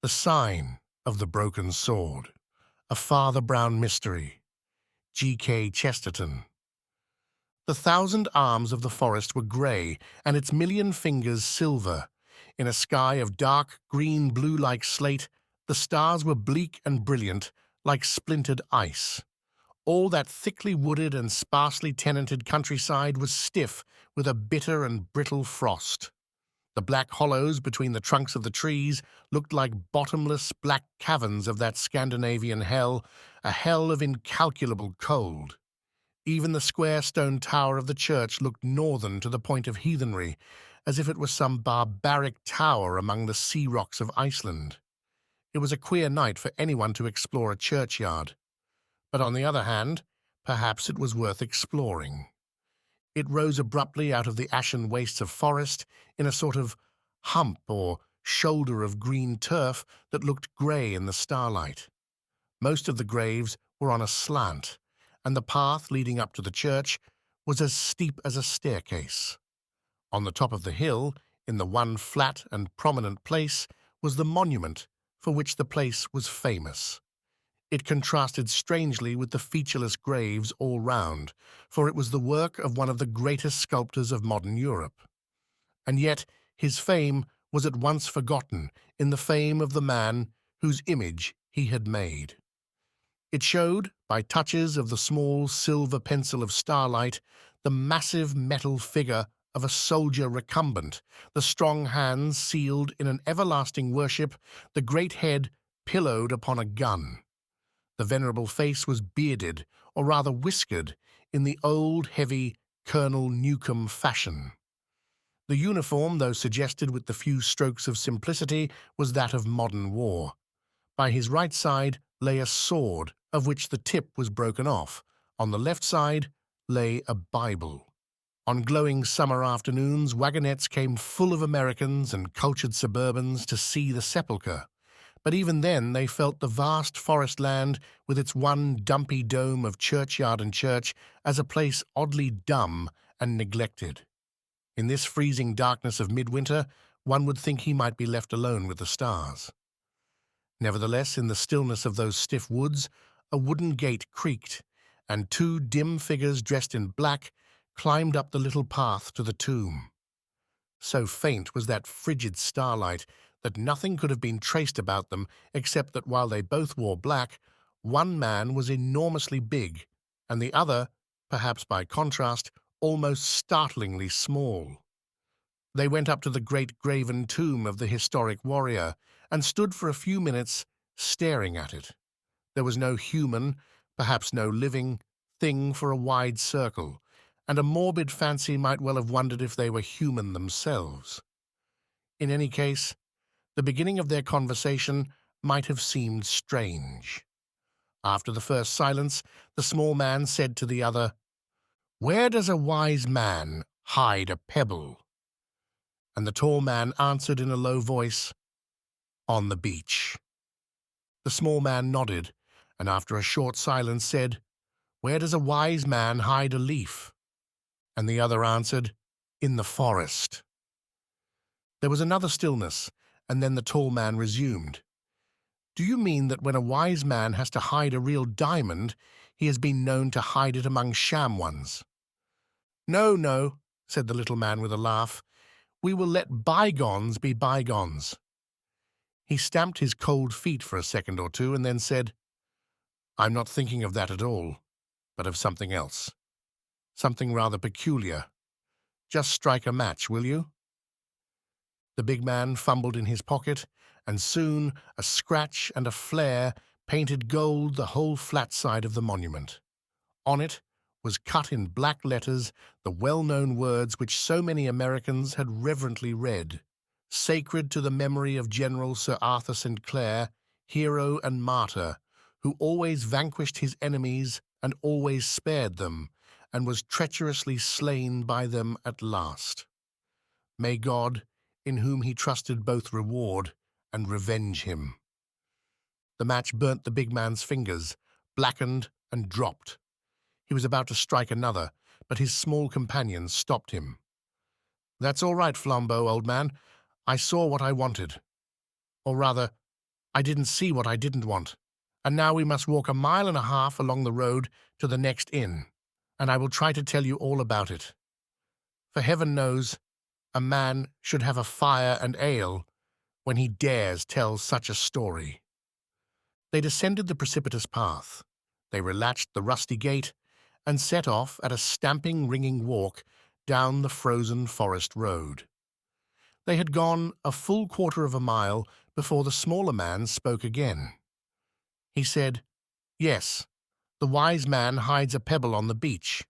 The Sign of the Broken Sword, a Father Brown mystery, G.K. Chesterton. The thousand arms of the forest were grey, and its million fingers silver. In a sky of dark green blue like slate, the stars were bleak and brilliant, like splintered ice. All that thickly wooded and sparsely tenanted countryside was stiff with a bitter and brittle frost. The black hollows between the trunks of the trees looked like bottomless black caverns of that Scandinavian hell, a hell of incalculable cold. Even the square stone tower of the church looked northern to the point of heathenry, as if it were some barbaric tower among the sea rocks of Iceland. It was a queer night for anyone to explore a churchyard. But on the other hand, perhaps it was worth exploring. It rose abruptly out of the ashen wastes of forest in a sort of hump or shoulder of green turf that looked grey in the starlight. Most of the graves were on a slant, and the path leading up to the church was as steep as a staircase. On the top of the hill, in the one flat and prominent place, was the monument for which the place was famous. It contrasted strangely with the featureless graves all round, for it was the work of one of the greatest sculptors of modern Europe. And yet his fame was at once forgotten in the fame of the man whose image he had made. It showed, by touches of the small silver pencil of starlight, the massive metal figure of a soldier recumbent, the strong hands sealed in an everlasting worship, the great head pillowed upon a gun. The venerable face was bearded, or rather whiskered, in the old, heavy Colonel Newcombe fashion. The uniform, though suggested with the few strokes of simplicity, was that of modern war. By his right side lay a sword, of which the tip was broken off. On the left side lay a Bible. On glowing summer afternoons, wagonettes came full of Americans and cultured suburbans to see the sepulchre. But even then they felt the vast forest land, with its one dumpy dome of churchyard and church, as a place oddly dumb and neglected. In this freezing darkness of midwinter, one would think he might be left alone with the stars. Nevertheless, in the stillness of those stiff woods, a wooden gate creaked, and two dim figures dressed in black climbed up the little path to the tomb. So faint was that frigid starlight that nothing could have been traced about them except that while they both wore black, one man was enormously big, and the other, perhaps by contrast, almost startlingly small. They went up to the great graven tomb of the historic warrior and stood for a few minutes staring at it. There was no human, perhaps no living, thing for a wide circle, and a morbid fancy might well have wondered if they were human themselves. In any case, the beginning of their conversation might have seemed strange. After the first silence, the small man said to the other, "Where does a wise man hide a pebble?" And the tall man answered in a low voice, "On the beach." The small man nodded, and after a short silence said, "Where does a wise man hide a leaf?" And the other answered, "In the forest." There was another stillness, and then the tall man resumed, "Do you mean that when a wise man has to hide a real diamond, he has been known to hide it among sham ones?" "No, no," said the little man with a laugh. "We will let bygones be bygones." He stamped his cold feet for a second or two and then said, "I'm not thinking of that at all, but of something else. Something rather peculiar. Just strike a match, will you?" The big man fumbled in his pocket, and soon a scratch and a flare painted gold the whole flat side of the monument. On it was cut in black letters the well-known words which so many Americans had reverently read: "Sacred to the memory of General Sir Arthur St. Clair, hero and martyr, who always vanquished his enemies and always spared them, and was treacherously slain by them at last. May God, in whom he trusted, both reward and revenge him." The match burnt the big man's fingers, blackened and dropped. He was about to strike another, but his small companion stopped him. "That's all right, Flambeau, old man. I saw what I wanted. Or rather, I didn't see what I didn't want. And now we must walk 1.5 miles along the road to the next inn, and I will try to tell you all about it. For heaven knows, a man should have a fire and ale when he dares tell such a story. They descended the precipitous path. They relatched the rusty gate and set off at a stamping, ringing walk down the frozen forest road. They had gone a full 1/4 mile before the smaller man spoke again. He said, "Yes, the wise man hides a pebble on the beach.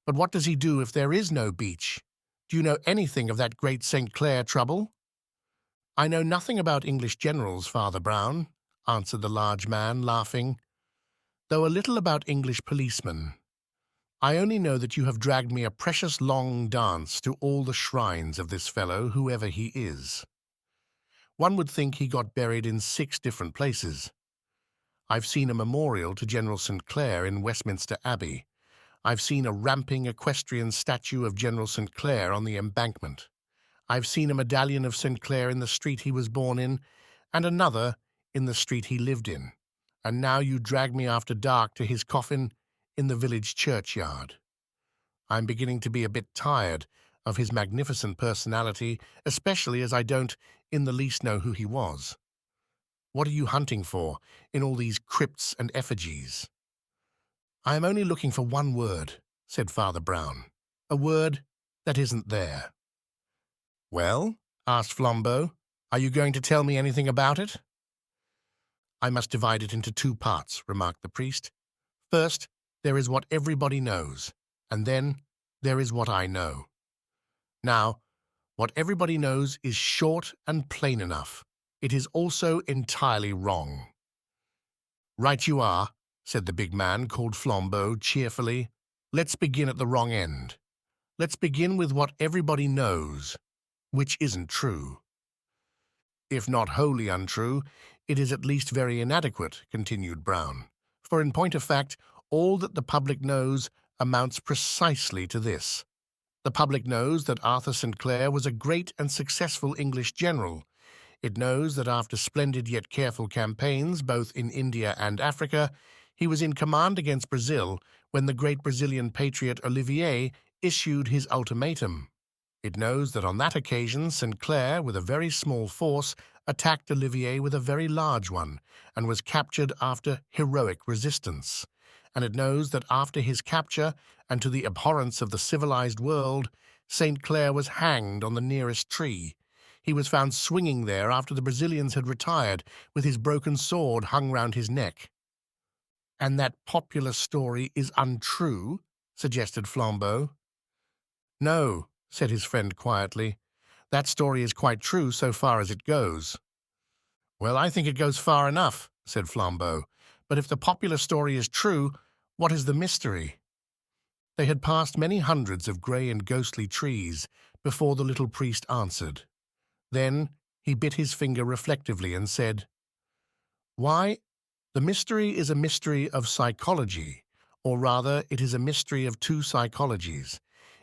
But what does he do if there is no beach? Do you know anything of that great St. Clair trouble?" "I know nothing about English generals, Father Brown," answered the large man, laughing, "though a little about English policemen. I only know that you have dragged me a precious long dance to all the shrines of this fellow, whoever he is. One would think he got buried in 6 different places. I've seen a memorial to General St. Clair in Westminster Abbey. I've seen a ramping equestrian statue of General St. Clair on the embankment. I've seen a medallion of St. Clair in the street he was born in, and another in the street he lived in. And now you drag me after dark to his coffin in the village churchyard. I'm beginning to be a bit tired of his magnificent personality, especially as I don't in the least know who he was. What are you hunting for in all these crypts and effigies?" "I am only looking for one word," said Father Brown, "a word that isn't there." "Well," asked Flambeau, "are you going to tell me anything about it?" "I must divide it into 2 parts," remarked the priest. "First, there is what everybody knows, and then there is what I know. Now, what everybody knows is short and plain enough. It is also entirely wrong." "Right you are," said the big man called Flambeau cheerfully. "Let's begin at the wrong end. Let's begin with what everybody knows, which isn't true." "If not wholly untrue, it is at least very inadequate," continued Brown. "For in point of fact, all that the public knows amounts precisely to this. The public knows that Arthur St. Clair was a great and successful English general. It knows that after splendid yet careful campaigns, both in India and Africa, he was in command against Brazil when the great Brazilian patriot Olivier issued his ultimatum. It knows that on that occasion St. Clair, with a very small force, attacked Olivier with a very large one, and was captured after heroic resistance. And it knows that after his capture, and to the abhorrence of the civilized world, St. Clair was hanged on the nearest tree. He was found swinging there after the Brazilians had retired, with his broken sword hung round his neck. "And that popular story is untrue?" suggested Flambeau. "No," said his friend quietly. "That story is quite true so far as it goes." "Well, I think it goes far enough," said Flambeau. "But if the popular story is true, what is the mystery?" They had passed many hundreds of grey and ghostly trees before the little priest answered. Then he bit his finger reflectively and said, "Why, the mystery is a mystery of psychology, or rather it is a mystery of 2 psychologies.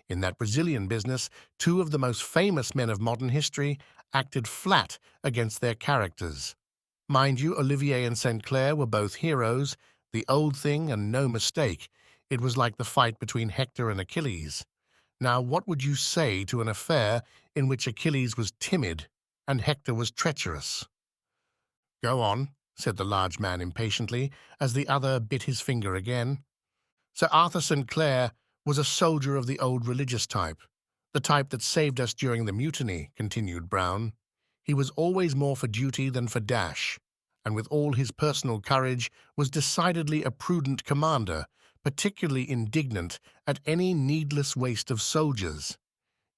In that Brazilian business, 2 of the most famous men of modern history acted flat against their characters. Mind you, Olivier and St. Clair were both heroes, the old thing and no mistake. It was like the fight between Hector and Achilles. Now, what would you say to an affair in which Achilles was timid and Hector was treacherous?" "Go on," said the large man impatiently, as the other bit his finger again. "Sir Arthur St. Clair was a soldier of the old religious type, the type that saved us during the mutiny," continued Brown. "He was always more for duty than for dash, and with all his personal courage was decidedly a prudent commander, particularly indignant at any needless waste of soldiers.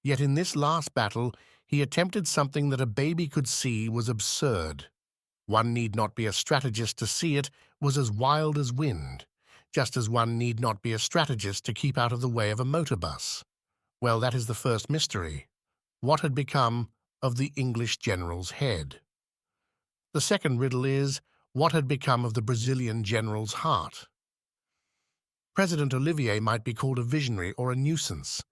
Yet in this last battle he attempted something that a baby could see was absurd. One need not be a strategist to see it was as wild as wind, just as one need not be a strategist to keep out of the way of a motor bus. Well, that is the first mystery. What had become of the English general's head? The second riddle is, what had become of the Brazilian general's heart? President Olivier might be called a visionary or a nuisance,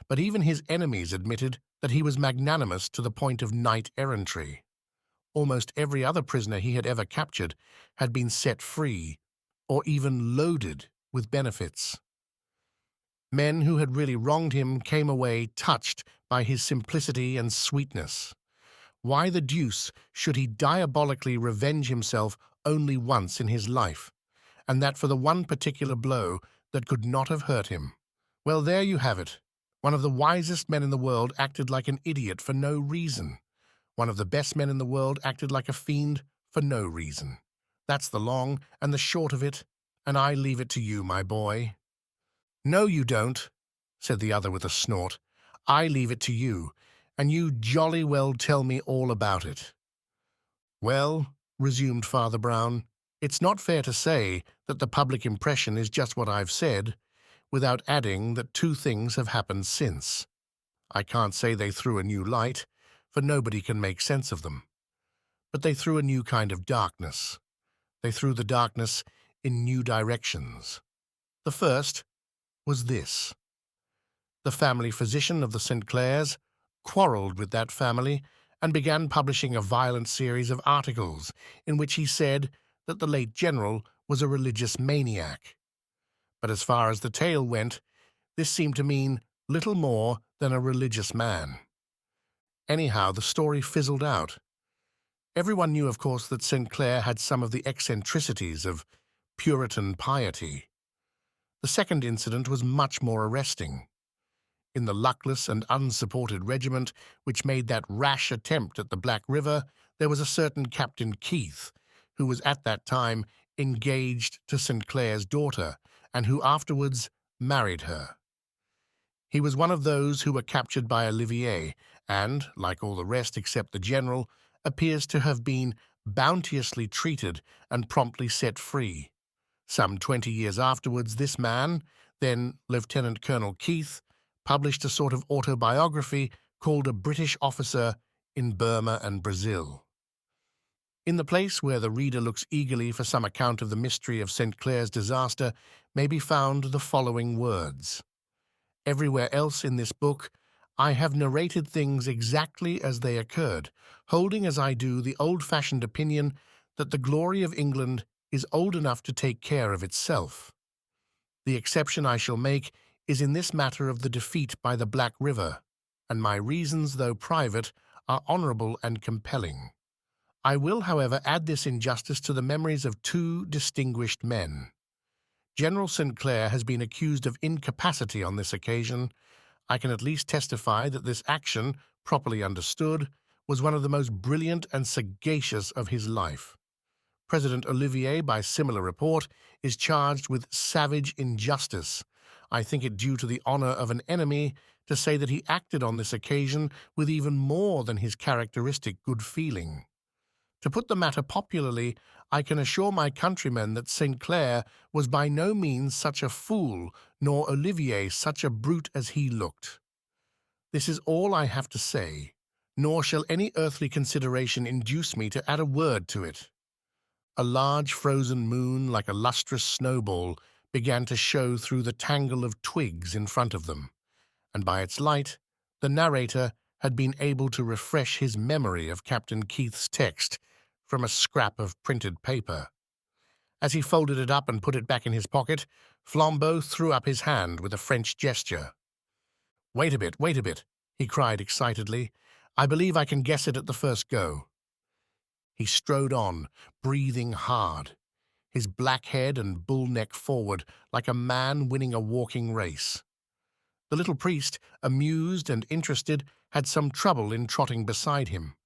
but even his enemies admitted that he was magnanimous to the point of knight-errantry. Almost every other prisoner he had ever captured had been set free, or even loaded with benefits. Men who had really wronged him came away touched by his simplicity and sweetness. Why the deuce should he diabolically revenge himself only once in his life, and that for the one particular blow that could not have hurt him? Well, there you have it. One of the wisest men in the world acted like an idiot for no reason. One of the best men in the world acted like a fiend for no reason. That's the long and the short of it, and I leave it to you, my boy. No, you don't, said the other with a snort. I leave it to you, and you jolly well tell me all about it. Well, resumed Father Brown, it's not fair to say that the public impression is just what I've said, without adding that two things have happened since. I can't say they threw a new light, for nobody can make sense of them. But they threw a new kind of darkness. They threw the darkness in new directions. The first was this. The family physician of the St. Clairs quarrelled with that family and began publishing a violent series of articles in which he said that the late general was a religious maniac. But as far as the tale went, this seemed to mean little more than a religious man. Anyhow, the story fizzled out. Everyone knew, of course, that St. Clair had some of the eccentricities of Puritan piety. The second incident was much more arresting. In the luckless and unsupported regiment which made that rash attempt at the Black River, there was a certain Captain Keith, who was at that time engaged to St. Clair's daughter, and who afterwards married her. He was one of those who were captured by Olivier, and, like all the rest except the general, appears to have been bounteously treated and promptly set free. Some 20 years afterwards, this man, then Lieutenant Colonel Keith, published a sort of autobiography called A British Officer in Burma and Brazil. In the place where the reader looks eagerly for some account of the mystery of St. Clair's disaster may be found the following words. Everywhere else in this book, I have narrated things exactly as they occurred, holding as I do the old-fashioned opinion that the glory of England is old enough to take care of itself. The exception I shall make is in this matter of the defeat by the Black River, and my reasons, though private, are honourable and compelling. I will, however, add this injustice to the memories of two distinguished men. General St. Clair has been accused of incapacity on this occasion. I can at least testify that this action, properly understood, was one of the most brilliant and sagacious of his life. President Olivier, by similar report, is charged with savage injustice. I think it due to the honour of an enemy to say that he acted on this occasion with even more than his characteristic good feeling. To put the matter popularly, I can assure my countrymen that St. Clair was by no means such a fool, nor Olivier such a brute as he looked. This is all I have to say, nor shall any earthly consideration induce me to add a word to it. A large frozen moon, like a lustrous snowball, began to show through the tangle of twigs in front of them, and by its light the narrator had been able to refresh his memory of Captain Keith's text from a scrap of printed paper. As he folded it up and put it back in his pocket, Flambeau threw up his hand with a French gesture. Wait a bit, he cried excitedly. I believe I can guess it at the first go. He strode on, breathing hard, his black head and bull neck forward like a man winning a walking race. The little priest, amused and interested, had some trouble in trotting beside him.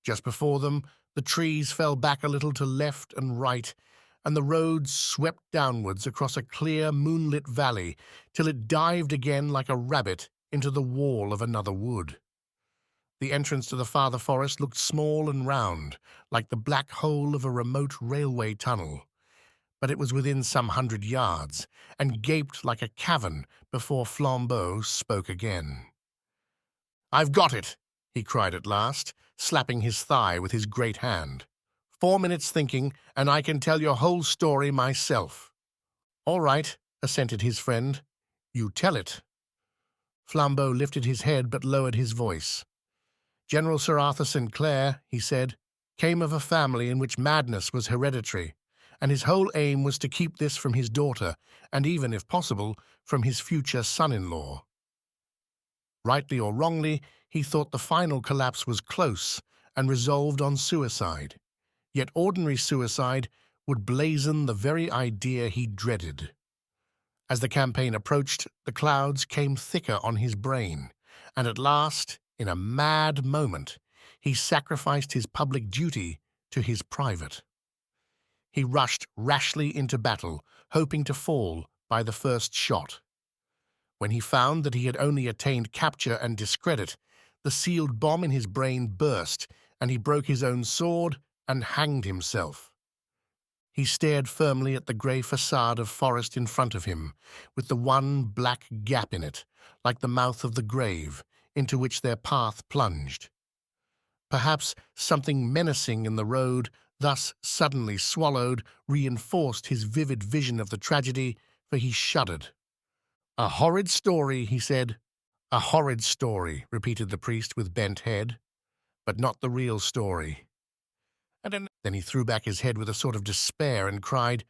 Just before them, the trees fell back a little to left and right, and the road swept downwards across a clear, moonlit valley till it dived again like a rabbit into the wall of another wood. The entrance to the farther forest looked small and round, like the black hole of a remote railway tunnel, but it was within some 100 yards, and gaped like a cavern before Flambeau spoke again. "I've got it," he cried at last, slapping his thigh with his great hand. 4 minutes thinking, and I can tell your whole story myself. All right, assented his friend. You tell it. Flambeau lifted his head but lowered his voice. General Sir Arthur St. Clair, he said, came of a family in which madness was hereditary, and his whole aim was to keep this from his daughter, and even, if possible, from his future son-in-law. Rightly or wrongly, he thought the final collapse was close and resolved on suicide. Yet ordinary suicide would blazon the very idea he dreaded. As the campaign approached, the clouds came thicker on his brain, and at last, in a mad moment, he sacrificed his public duty to his private. He rushed rashly into battle, hoping to fall by the first shot. When he found that he had only attained capture and discredit, the sealed bomb in his brain burst, and he broke his own sword and hanged himself. He stared firmly at the grey facade of forest in front of him, with the one black gap in it, like the mouth of the grave, into which their path plunged. Perhaps something menacing in the road, thus suddenly swallowed, reinforced his vivid vision of the tragedy, for he shuddered. "A horrid story," he said. "A horrid story," repeated the priest with bent head, "but not the real story." And then he threw back his head with a sort of despair and cried,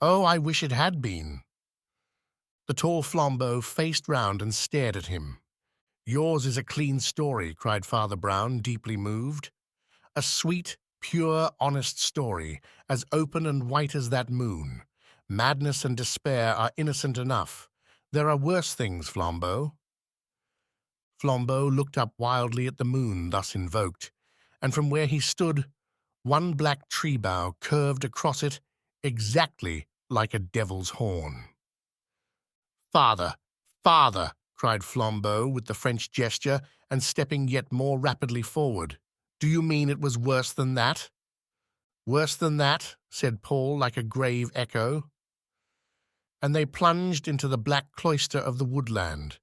"Oh, I wish it had been." The tall Flambeau faced round and stared at him. "Yours is a clean story," cried Father Brown, deeply moved. "A sweet, pure, honest story, as open and white as that moon. Madness and despair are innocent enough. There are worse things, Flambeau." Flambeau looked up wildly at the moon thus invoked, and from where he stood, one black tree bough curved across it exactly like a devil's horn. "Father! Father!" cried Flambeau with the French gesture, and stepping yet more rapidly forward. "Do you mean it was worse than that?" "Worse than that," said Paul like a grave echo. And they plunged into the black cloister of the woodland,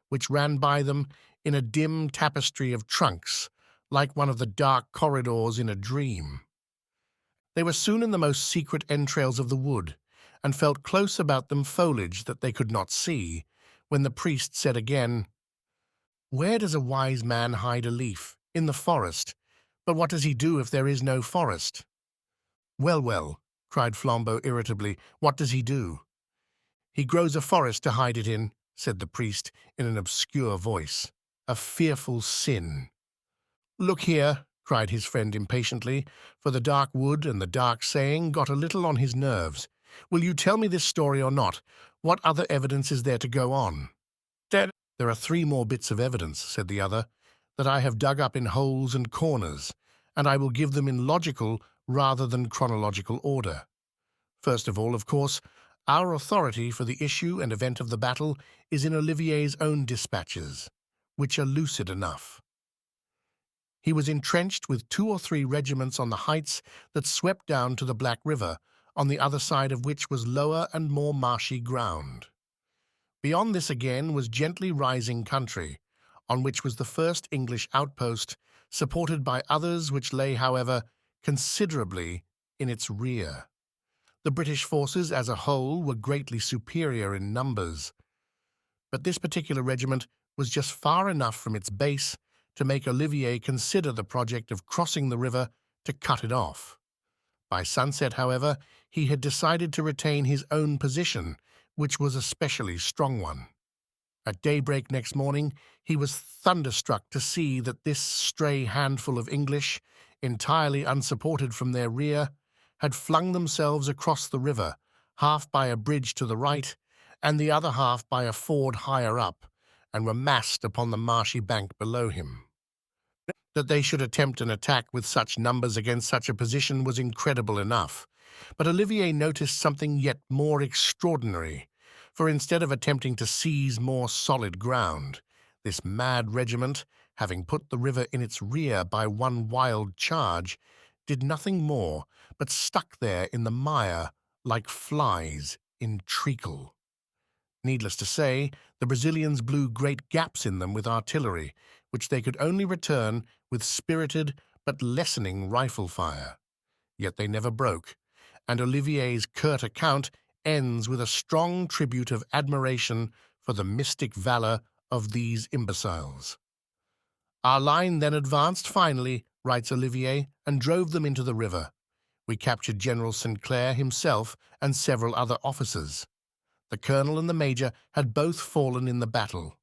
which ran by them in a dim tapestry of trunks, like one of the dark corridors in a dream. They were soon in the most secret entrails of the wood, and felt close about them foliage that they could not see, when the priest said again, "Where does a wise man hide a leaf? In the forest. But what does he do if there is no forest?" "Well, well," cried Flambeau irritably, "what does he do?" "He grows a forest to hide it in," said the priest in an obscure voice. "A fearful sin." "Look here," cried his friend impatiently, for the dark wood and the dark saying got a little on his nerves. "Will you tell me this story or not? What other evidence is there to go on?" "There are 3 more bits of evidence," said the other, "that I have dug up in holes and corners, and I will give them in logical rather than chronological order. First of all, of course, our authority for the issue and event of the battle is in Olivier's own dispatches, which are lucid enough. He was entrenched with 2 or 3 regiments on the heights that swept down to the Black River, on the other side of which was lower and more marshy ground. Beyond this again was gently rising country, on which was the first English outpost, supported by others which lay, however, considerably in its rear. The British forces as a whole were greatly superior in numbers, but this particular regiment was just far enough from its base to make Olivier consider the project of crossing the river to cut it off. By sunset, however, he had decided to retain his own position, which was a specially strong one. At daybreak next morning, he was thunderstruck to see that this stray handful of English, entirely unsupported from their rear, had flung themselves across the river, half by a bridge to the right, and the other half by a ford higher up, and were massed upon the marshy bank below him. That they should attempt an attack with such numbers against such a position was incredible enough, but Olivier noticed something yet more extraordinary, for instead of attempting to seize more solid ground, this mad regiment, having put the river in its rear by one wild charge, did nothing more but stuck there in the mire like flies in treacle. Needless to say, the Brazilians blew great gaps in them with artillery, which they could only return with spirited but lessening rifle fire. Yet they never broke, and Olivier's curt account ends with a strong tribute of admiration for the mystic valor of these imbeciles. Our line then advanced finally writes Olivier, and drove them into the river. We captured General St. Clair himself and several other officers. The colonel and the major had both fallen in the battle.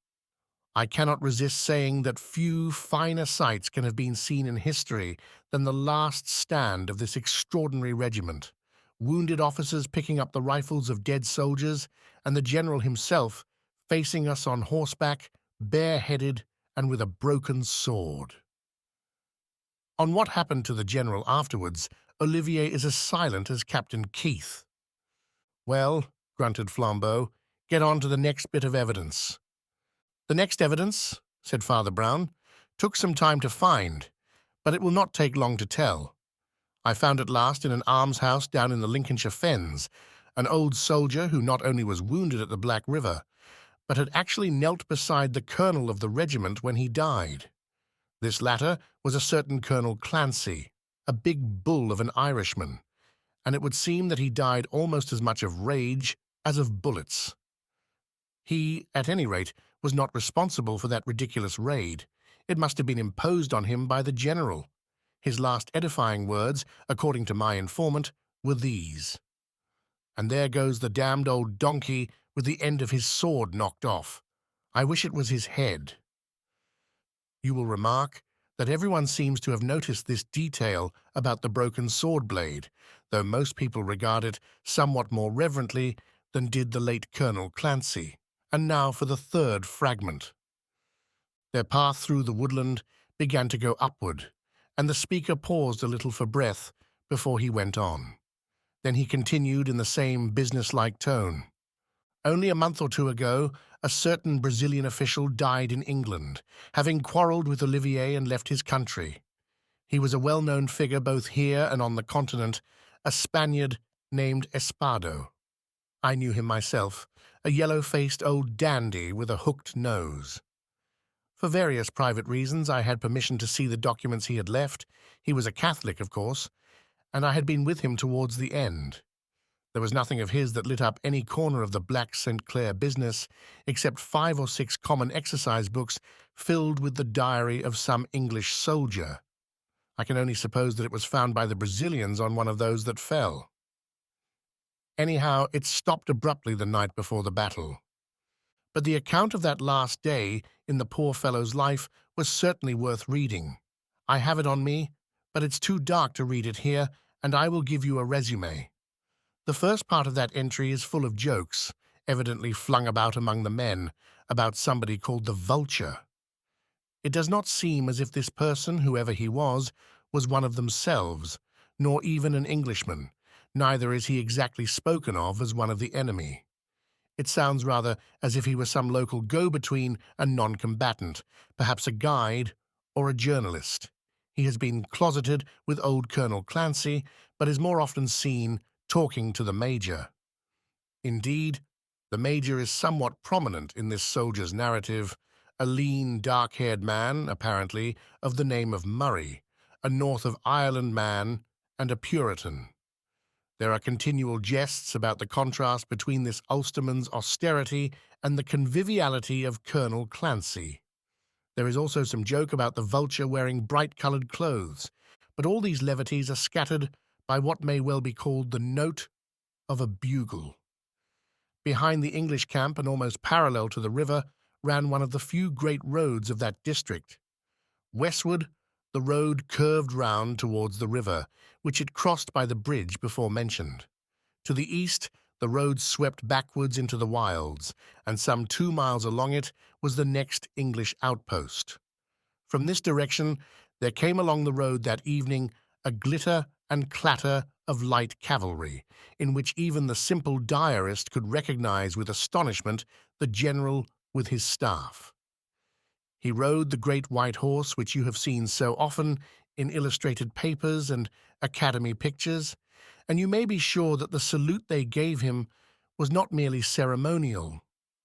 I cannot resist saying that few finer sights can have been seen in history than the last stand of this extraordinary regiment. Wounded officers picking up the rifles of dead soldiers, and the general himself facing us on horseback, bareheaded and with a broken sword. On what happened to the general afterwards, Olivier is as silent as Captain Keith. "Well," grunted Flambeau, "get on to the next bit of evidence." "The next evidence," said Father Brown, "took some time to find, but it will not take long to tell. I found at last in an almshouse down in the Lincolnshire Fens an old soldier who not only was wounded at the Black River, but had actually knelt beside the colonel of the regiment when he died. This latter was a certain Colonel Clancy, a big bull of an Irishman, and it would seem that he died almost as much of rage as of bullets. He, at any rate, was not responsible for that ridiculous raid. It must have been imposed on him by the general. His last edifying words, according to my informant, were these: 'And there goes the damned old donkey with the end of his sword knocked off. I wish it was his head.' You will remark that everyone seems to have noticed this detail about the broken sword blade, though most people regard it somewhat more reverently than did the late Colonel Clancy. And now for the third fragment. Their path through the woodland began to go upward, and the speaker paused a little for breath before he went on. Then he continued in the same businesslike tone. "Only a month or two ago, a certain Brazilian official died in England, having quarrelled with Olivier and left his country. He was a well-known figure both here and on the continent, a Spaniard named Espado. I knew him myself, a yellow-faced old dandy with a hooked nose. For various private reasons, I had permission to see the documents he had left. He was a Catholic, of course, and I had been with him towards the end. There was nothing of his that lit up any corner of the Black St. Clair business, except 5 or 6 common exercise books filled with the diary of some English soldier. I can only suppose that it was found by the Brazilians on one of those that fell. Anyhow, it stopped abruptly the night before the battle. But the account of that last day in the poor fellow's life was certainly worth reading. I have it on me, but it's too dark to read it here, and I will give you a resume. The first part of that entry is full of jokes, evidently flung about among the men, about somebody called the Vulture. It does not seem as if this person, whoever he was one of themselves, nor even an Englishman, neither is he exactly spoken of as one of the enemy. It sounds rather as if he were some local go-between and non-combatant, perhaps a guide or a journalist. He has been closeted with old Colonel Clancy, but is more often seen talking to the Major. Indeed, the Major is somewhat prominent in this soldier's narrative, a lean, dark-haired man, apparently, of the name of Murray, a North of Ireland man and a Puritan. There are continual jests about the contrast between this Ulsterman's austerity and the conviviality of Colonel Clancy. There is also some joke about the Vulture wearing bright-coloured clothes, but all these levities are scattered by what may well be called the note of a bugle. Behind the English camp and almost parallel to the river ran one of the few great roads of that district. Westward, the road curved round towards the river, which it crossed by the bridge before mentioned. To the east, the road swept backwards into the wilds, and some 2 miles along it was the next English outpost. From this direction, there came along the road that evening a glitter and clatter of light cavalry, in which even the simple diarist could recognize with astonishment the general with his staff. He rode the great white horse which you have seen so often in illustrated papers and academy pictures, and you may be sure that the salute they gave him was not merely ceremonial.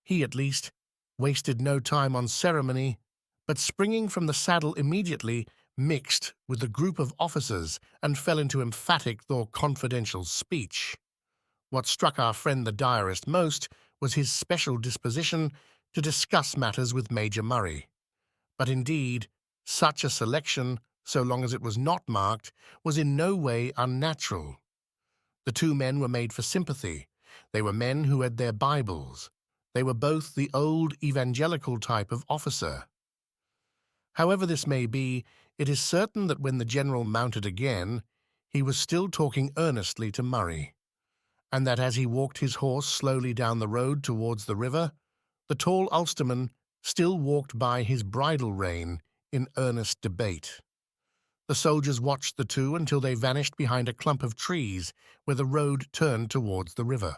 He, at least, wasted no time on ceremony, but springing from the saddle immediately, mixed with the group of officers and fell into emphatic though confidential speech. What struck our friend the diarist most was his special disposition to discuss matters with Major Murray. But indeed, such a selection so long as it was not marked, was in no way unnatural. The two men were made for sympathy. They were men who had their Bibles. They were both the old evangelical type of officer. However this may be, it is certain that when the general mounted again, he was still talking earnestly to Murray, and that as he walked his horse slowly down the road towards the river, the tall Ulsterman still walked by his bridle rein in earnest debate. The soldiers watched the two until they vanished behind a clump of trees where the road turned towards the river.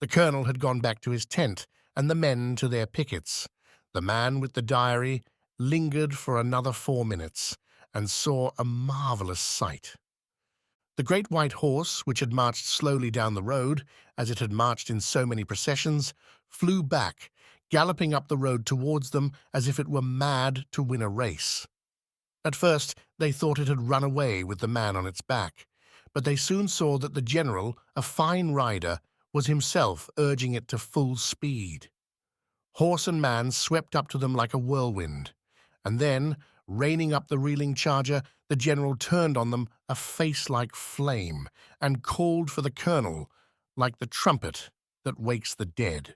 The colonel had gone back to his tent and the men to their pickets. The man with the diary lingered for another 4 minutes and saw a marvelous sight. The great white horse, which had marched slowly down the road, as it had marched in so many processions, flew back, galloping up the road towards them as if it were mad to win a race. At first they thought it had run away with the man on its back, but they soon saw that the general, a fine rider, was himself urging it to full speed. Horse and man swept up to them like a whirlwind, and then, reining up the reeling charger, the general turned on them a face like flame and called for the colonel like the trumpet that wakes the dead.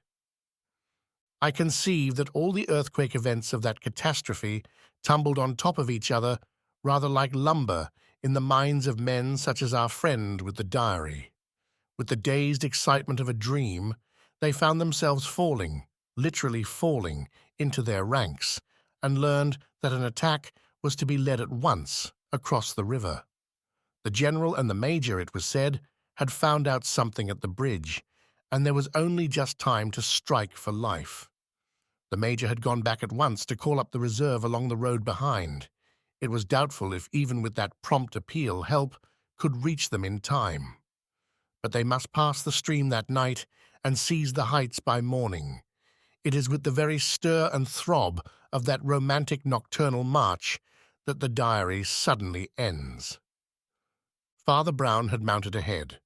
I conceive that all the earthquake events of that catastrophe tumbled on top of each other rather like lumber in the minds of men such as our friend with the diary. With the dazed excitement of a dream, they found themselves falling, literally falling, into their ranks, and learned that an attack was to be led at once across the river. The general and the major, it was said, had found out something at the bridge, and there was only just time to strike for life. The major had gone back at once to call up the reserve along the road behind. It was doubtful if even with that prompt appeal help could reach them in time. But they must pass the stream that night and seize the heights by morning. It is with the very stir and throb of that romantic nocturnal march that the diary suddenly ends. Father Brown had mounted ahead,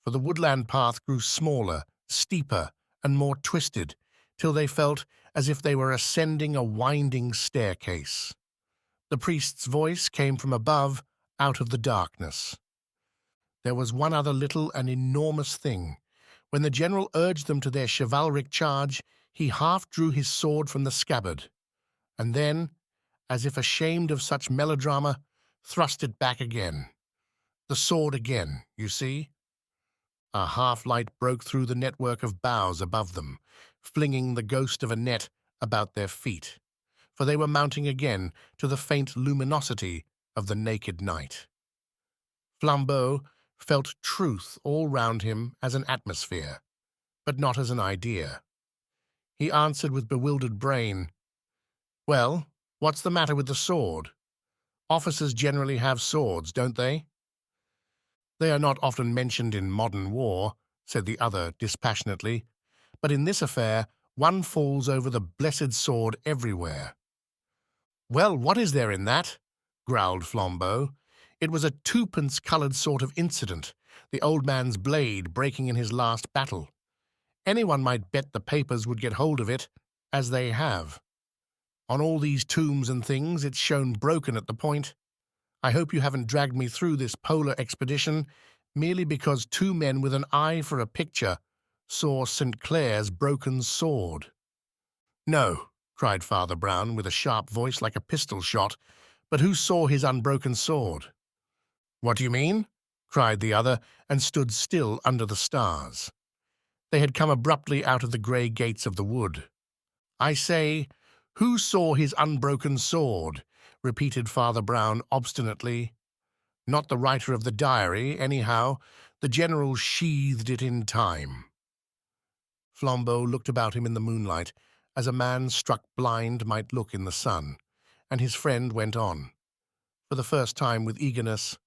for the woodland path grew smaller, steeper, and more twisted, till they felt as if they were ascending a winding staircase. The priest's voice came from above, out of the darkness. There was one other little and enormous thing. When the general urged them to their chivalric charge, he half drew his sword from the scabbard, and then, as if ashamed of such melodrama, thrust it back again. The sword again, you see? A half-light broke through the network of boughs above them, flinging the ghost of a net about their feet, for they were mounting again to the faint luminosity of the naked night. Flambeau felt truth all round him as an atmosphere, but not as an idea. He answered with bewildered brain, "Well, what's the matter with the sword? Officers generally have swords, don't they?" "They are not often mentioned in modern war," said the other dispassionately, "but in this affair one falls over the blessed sword everywhere." "Well, what is there in that?" growled Flambeau. "It was a twopence-coloured sort of incident, the old man's blade breaking in his last battle. Anyone might bet the papers would get hold of it, as they have. On all these tombs and things it's shown broken at the point. I hope you haven't dragged me through this polar expedition merely because two men with an eye for a picture saw St. Clair's broken sword." "No," cried Father Brown with a sharp voice like a pistol shot, "but who saw his unbroken sword?" "What do you mean?" cried the other, and stood still under the stars. They had come abruptly out of the grey gates of the wood. "I say, who saw his unbroken sword?" repeated Father Brown obstinately. "Not the writer of the diary, anyhow. The general sheathed it in time." Flambeau looked about him in the moonlight, as a man struck blind might look in the sun, and his friend went on, for the first time with eagerness.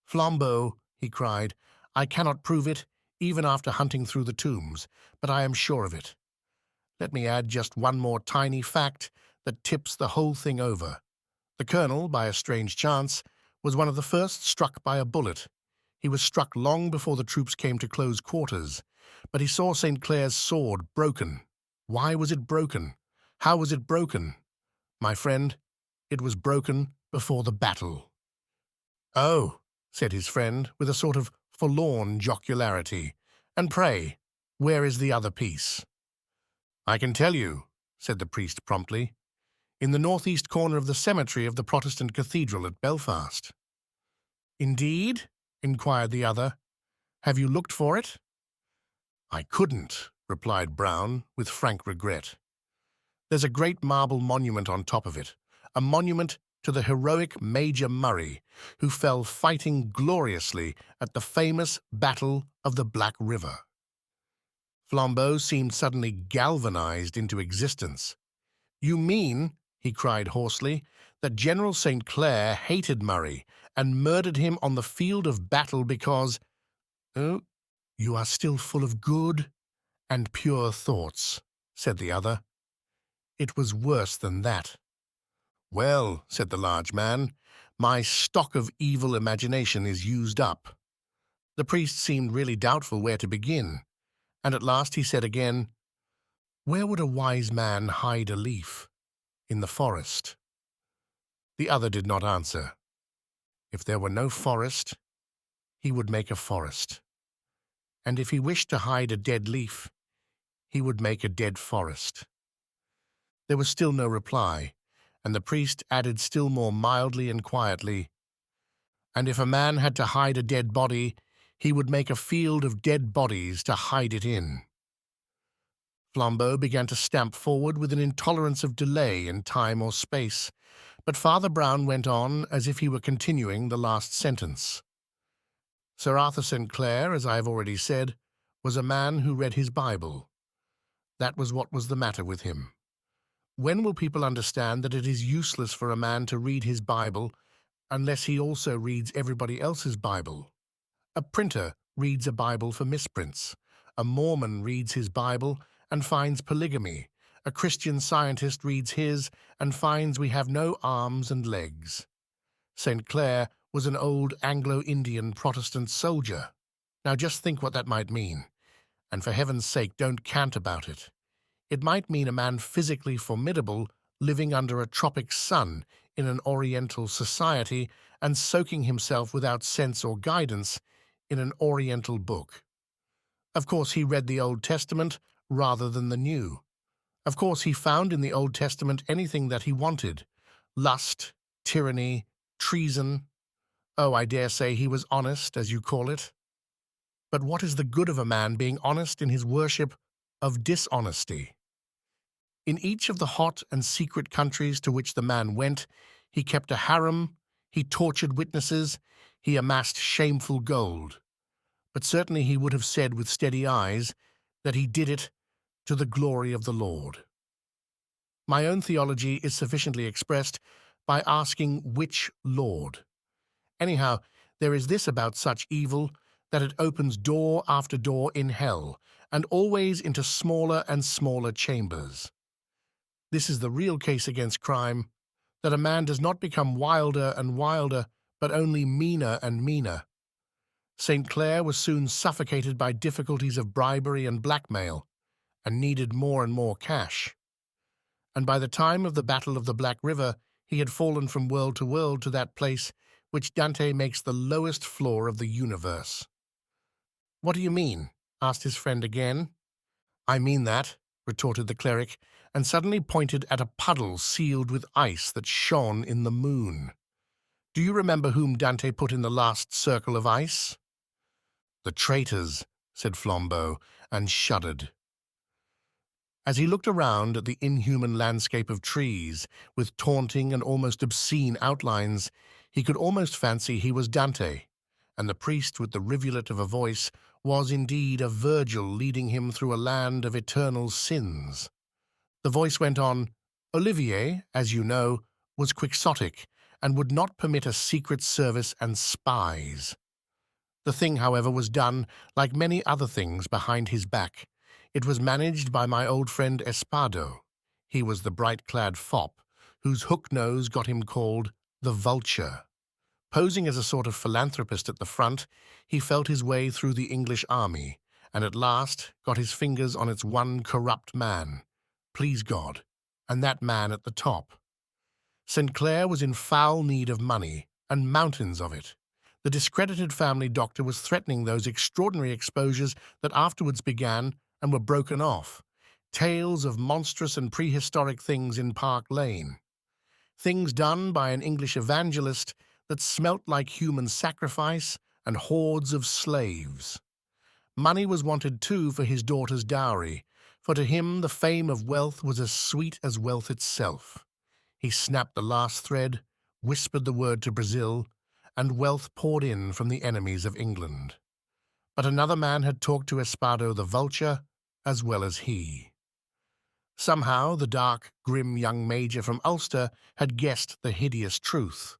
"Flambeau," he cried, "I cannot prove it, even after hunting through the tombs, but I am sure of it. Let me add just one more tiny fact that tips the whole thing over. The colonel, by a strange chance, was one of the first struck by a bullet. He was struck long before the troops came to close quarters, but he saw St. Clair's sword broken. Why was it broken? How was it broken? My friend, It was broken before the battle. "Oh," said his friend, with a sort of forlorn jocularity, "and pray, where is the other piece?" "I can tell you," said the priest promptly, "in the northeast corner of the cemetery of the Protestant cathedral at Belfast." "Indeed?" inquired the other. "Have you looked for it?" "I couldn't," replied Brown, with frank regret. "There's a great marble monument on top of it, a monument to the heroic Major Murray, who fell fighting gloriously at the famous Battle of the Black River." Flambeau seemed suddenly galvanized into existence. "You mean," he cried hoarsely, "that General St. Clair hated Murray and murdered him on the field of battle because— "Oh, you are still full of good and pure thoughts," said the other. "It was worse than that." "Well," said the large man, "my stock of evil imagination is used up." The priest seemed really doubtful where to begin, and at last he said again, "Where would a wise man hide a leaf? In the forest." The other did not answer. If there were no forest, he would make a forest. And if he wished to hide a dead leaf, he would make a dead forest. There was still no reply, and the priest added still more mildly and quietly, "And if a man had to hide a dead body, he would make a field of dead bodies to hide it in." Flambeau began to stamp forward with an intolerance of delay in time or space, but Father Brown went on as if he were continuing the last sentence. "Sir Arthur St. Clair, as I have already said, was a man who read his Bible. That was what was the matter with him. When will people understand that it is useless for a man to read his Bible unless he also reads everybody else's Bible? A printer reads a Bible for misprints. A Mormon reads his Bible and finds polygamy. A Christian Scientist reads his and finds we have no arms and legs. St. Clair was an old Anglo-Indian Protestant soldier. Now just think what that might mean, and for heaven's sake don't cant about it. It might mean a man physically formidable living under a tropic sun in an Oriental society and soaking himself without sense or guidance in an Oriental book. Of course, he read the Old Testament rather than the New. Of course, he found in the Old Testament anything that he wanted: lust, tyranny, treason. Oh, I dare say he was honest, as you call it. But what is the good of a man being honest in his worship of dishonesty? In each of the hot and secret countries to which the man went, he kept a harem, he tortured witnesses, he amassed shameful gold. But certainly he would have said with steady eyes that he did it to the glory of the Lord. My own theology is sufficiently expressed by asking which Lord. Anyhow, there is this about such evil, that it opens door after door in hell, and always into smaller and smaller chambers. This is the real case against crime, that a man does not become wilder and wilder, but only meaner and meaner. St. Clair was soon suffocated by difficulties of bribery and blackmail, and needed more and more cash. And by the time of the Battle of the Black River, he had fallen from world to that place which Dante makes the lowest floor of the universe. "What do you mean?" asked his friend again. "I mean that," retorted the cleric, and suddenly pointed at a puddle sealed with ice that shone in the moon. "Do you remember whom Dante put in the last circle of ice?" "The traitors," said Flambeau, and shuddered. As he looked around at the inhuman landscape of trees, with taunting and almost obscene outlines, he could almost fancy he was Dante, and the priest with the rivulet of a voice was indeed a Virgil leading him through a land of eternal sins. The voice went on, "Olivier, as you know, was quixotic, and would not permit a secret service and spies. The thing, however, was done, like many other things, behind his back. It was managed by my old friend Espado. He was the bright-clad fop, whose hook nose got him called the Vulture. Posing as a sort of philanthropist at the front, he felt his way through the English army, and at last got his fingers on its one corrupt man, please God, and that man at the top. St. Clair was in foul need of money, and mountains of it. The discredited family doctor was threatening those extraordinary exposures that afterwards began and were broken off. Tales of monstrous and prehistoric things in Park Lane. Things done by an English evangelist that smelt like human sacrifice and hordes of slaves. Money was wanted too for his daughter's dowry, for to him the fame of wealth was as sweet as wealth itself. He snapped the last thread, whispered the word to Brazil, and wealth poured in from the enemies of England. But another man had talked to Espado the vulture as well as he. Somehow the dark, grim young major from Ulster had guessed the hideous truth,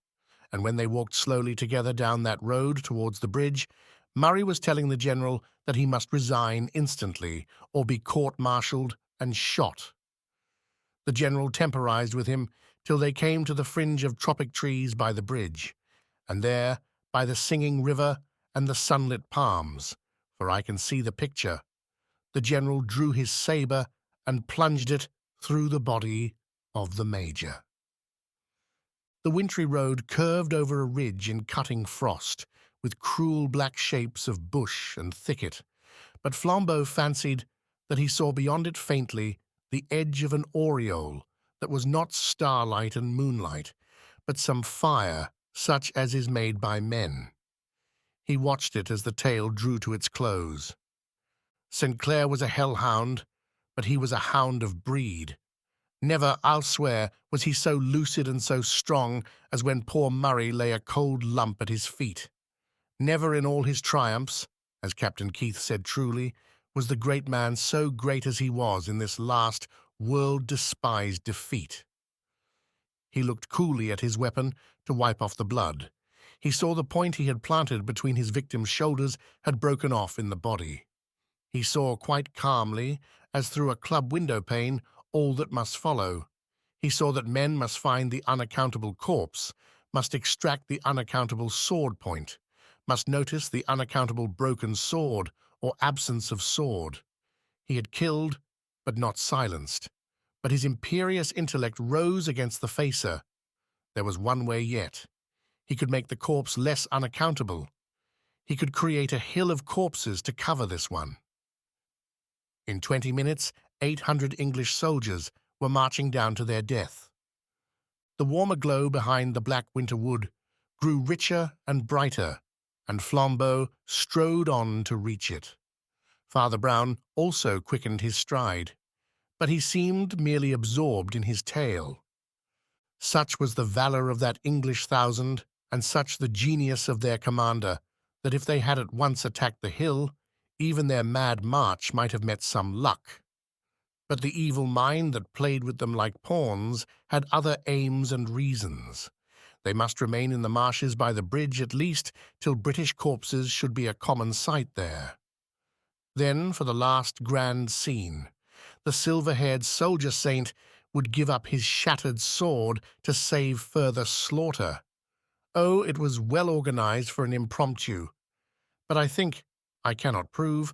and when they walked slowly together down that road towards the bridge, Murray was telling the general that he must resign instantly or be court-martialed and shot. The general temporized with him till they came to the fringe of tropic trees by the bridge, and there, by the singing river and the sunlit palms, for I can see the picture, the general drew his sabre and plunged it through the body of the major. The wintry road curved over a ridge in cutting frost, with cruel black shapes of bush and thicket, but Flambeau fancied that he saw beyond it faintly the edge of an aureole that was not starlight and moonlight, but some fire such as is made by men. He watched it as the tale drew to its close. St. Clair was a hellhound, but he was a hound of breed. Never, I'll swear, was he so lucid and so strong as when poor Murray lay a cold lump at his feet. Never in all his triumphs, as Captain Keith said truly, was the great man so great as he was in this last world-despised defeat. He looked coolly at his weapon to wipe off the blood. He saw the point he had planted between his victim's shoulders had broken off in the body. He saw quite calmly, as through a club window pane, all that must follow. He saw that men must find the unaccountable corpse, must extract the unaccountable sword point, must notice the unaccountable broken sword or absence of sword. He had killed, but not silenced. But his imperious intellect rose against the facer. There was one way yet. He could make the corpse less unaccountable. He could create a hill of corpses to cover this one. In 20 minutes, 800 English soldiers were marching down to their death. The warmer glow behind the black winter wood grew richer and brighter, and Flambeau strode on to reach it. Father Brown also quickened his stride, but he seemed merely absorbed in his tale. Such was the valor of that English 1,000, and such the genius of their commander, that if they had at once attacked the hill, even their mad march might have met some luck. But the evil mind that played with them like pawns had other aims and reasons. They must remain in the marshes by the bridge at least till British corpses should be a common sight there. Then, for the last grand scene, the silver-haired soldier saint would give up his shattered sword to save further slaughter. Oh, it was well organized for an impromptu. But I cannot prove,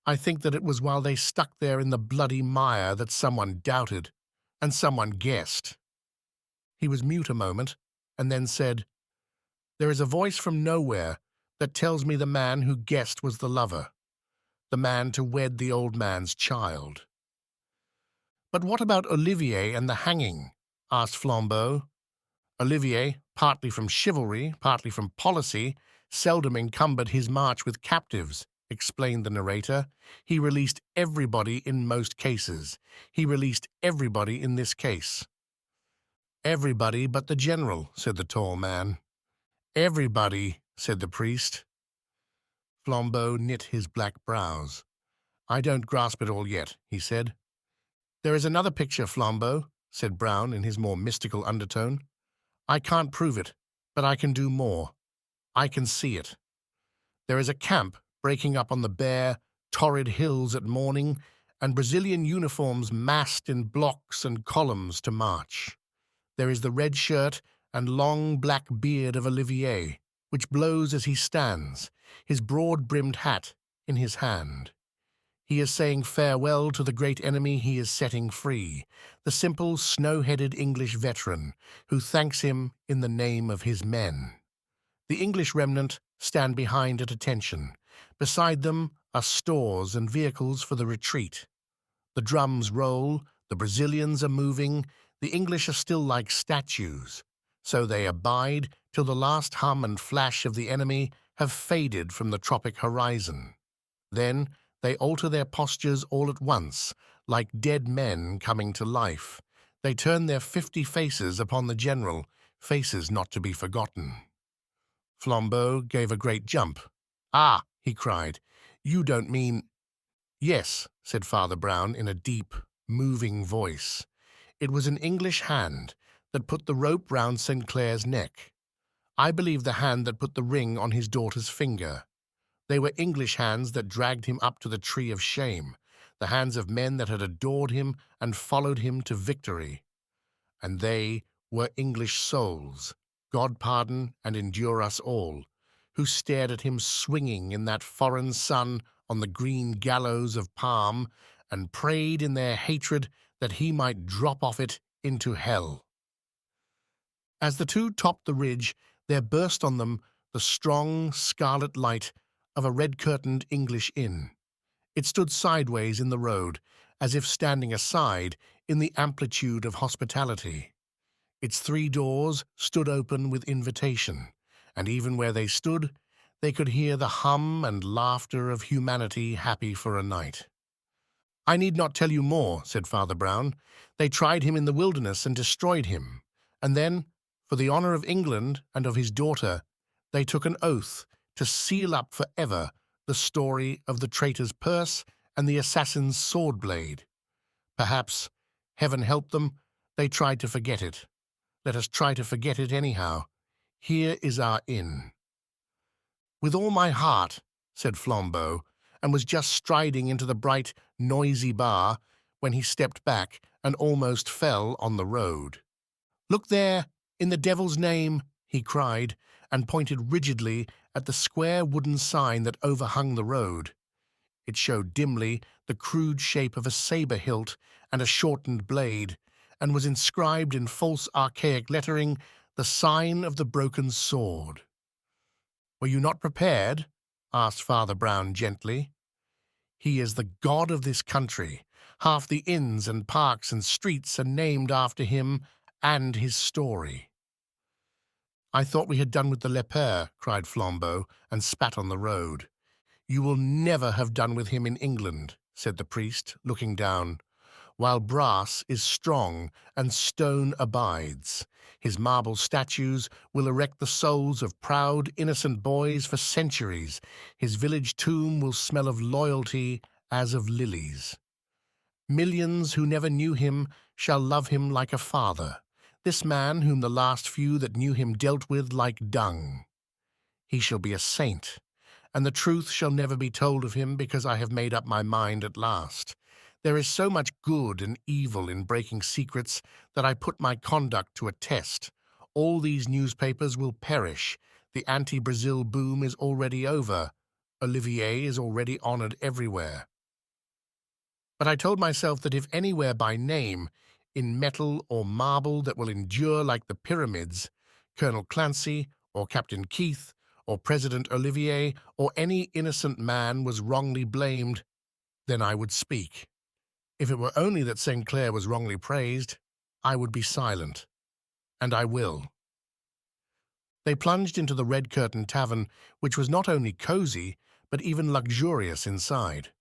I think that it was while they stuck there in the bloody mire that someone doubted, and someone guessed. He was mute a moment, and then said, "There is a voice from nowhere that tells me the man who guessed was the lover, the man to wed the old man's child." "But what about Olivier and the hanging?" asked Flambeau. Olivier, partly from chivalry, partly from policy, seldom encumbered his march with captives, explained the narrator. He released everybody in most cases. He released everybody in this case. "Everybody but the general," said the tall man. "Everybody," said the priest. Flambeau knit his black brows. "I don't grasp it all yet," he said. "There is another picture, Flambeau," said Brown in his more mystical undertone. "I can't prove it, but I can do more. I can see it. There is a camp breaking up on the bare, torrid hills at morning, and Brazilian uniforms massed in blocks and columns to march. There is the red shirt and long black beard of Olivier, which blows as he stands, his broad-brimmed hat in his hand. He is saying farewell to the great enemy he is setting free, the simple, snow-headed English veteran who thanks him in the name of his men. The English remnant stand behind at attention. Beside them are stores and vehicles for the retreat. The drums roll, the Brazilians are moving, the English are still like statues. So they abide till the last hum and flash of the enemy have faded from the tropic horizon. Then they alter their postures all at once, like dead men coming to life. They turn their 50 faces upon the general, faces not to be forgotten. Flambeau gave a great jump. "Ah!" he cried. "You don't mean—" "Yes," said Father Brown in a deep, moving voice. "It was an English hand that put the rope round St. Clair's neck. I believe the hand that put the ring on his daughter's finger. They were English hands that dragged him up to the tree of shame, the hands of men that had adored him and followed him to victory. And they were English souls, God pardon and endure us all, who stared at him swinging in that foreign sun on the green gallows of palm and prayed in their hatred that he might drop off it into hell." As the two topped the ridge, there burst on them the strong scarlet light of a red-curtained English inn. It stood sideways in the road, as if standing aside in the amplitude of hospitality. Its 3 doors stood open with invitation, and even where they stood, they could hear the hum and laughter of humanity happy for a night. "I need not tell you more," said Father Brown. "They tried him in the wilderness and destroyed him. And then, for the honor of England and of his daughter, they took an oath to seal up forever the story of the traitor's purse and the assassin's sword blade. Perhaps, heaven help them, they tried to forget it. Let us try to forget it anyhow. Here is our inn." "With all my heart," said Flambeau, and was just striding into the bright, noisy bar when he stepped back and almost fell on the road. "Look there, in the devil's name," he cried, and pointed rigidly at the square wooden sign that overhung the road. It showed dimly the crude shape of a saber hilt and a shortened blade, and was inscribed in false archaic lettering, "The Sign of the Broken Sword." "Were you not prepared?" asked Father Brown gently. "He is the god of this country. Half the inns and parks and streets are named after him and his story." "I thought we had done with the leper," cried Flambeau, and spat on the road. "You will never have done with him in England," said the priest, looking down. "While brass is strong and stone abides, his marble statues will erect the souls of proud, innocent boys for centuries. His village tomb will smell of loyalty as of lilies. Millions who never knew him shall love him like a father, this man whom the last few that knew him dealt with like dung. He shall be a saint, and the truth shall never be told of him because I have made up my mind at last. There is so much good and evil in breaking secrets that I put my conduct to a test. All these newspapers will perish. The anti-Brazil boom is already over. Olivier is already honored everywhere. But I told myself that if anywhere by name, in metal or marble that will endure like the pyramids, Colonel Clancy or Captain Keith or President Olivier or any innocent man was wrongly blamed, then I would speak. If it were only that St. Clair was wrongly praised, I would be silent. And I will. They plunged into the Red Curtain Tavern, which was not only cozy, but even luxurious inside.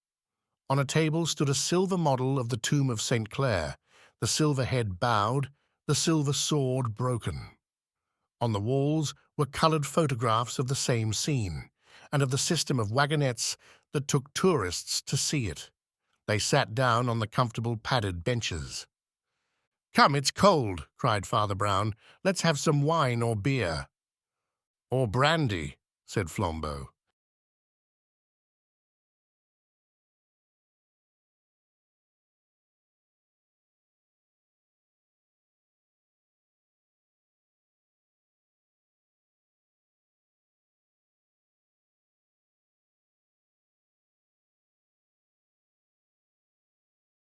On a table stood a silver model of the tomb of St. Clair, the silver head bowed, the silver sword broken. On the walls were coloured photographs of the same scene, and of the system of wagonettes that took tourists to see it. They sat down on the comfortable padded benches. "Come, it's cold," cried Father Brown. "Let's have some wine or beer." "Or brandy," said Flambeau.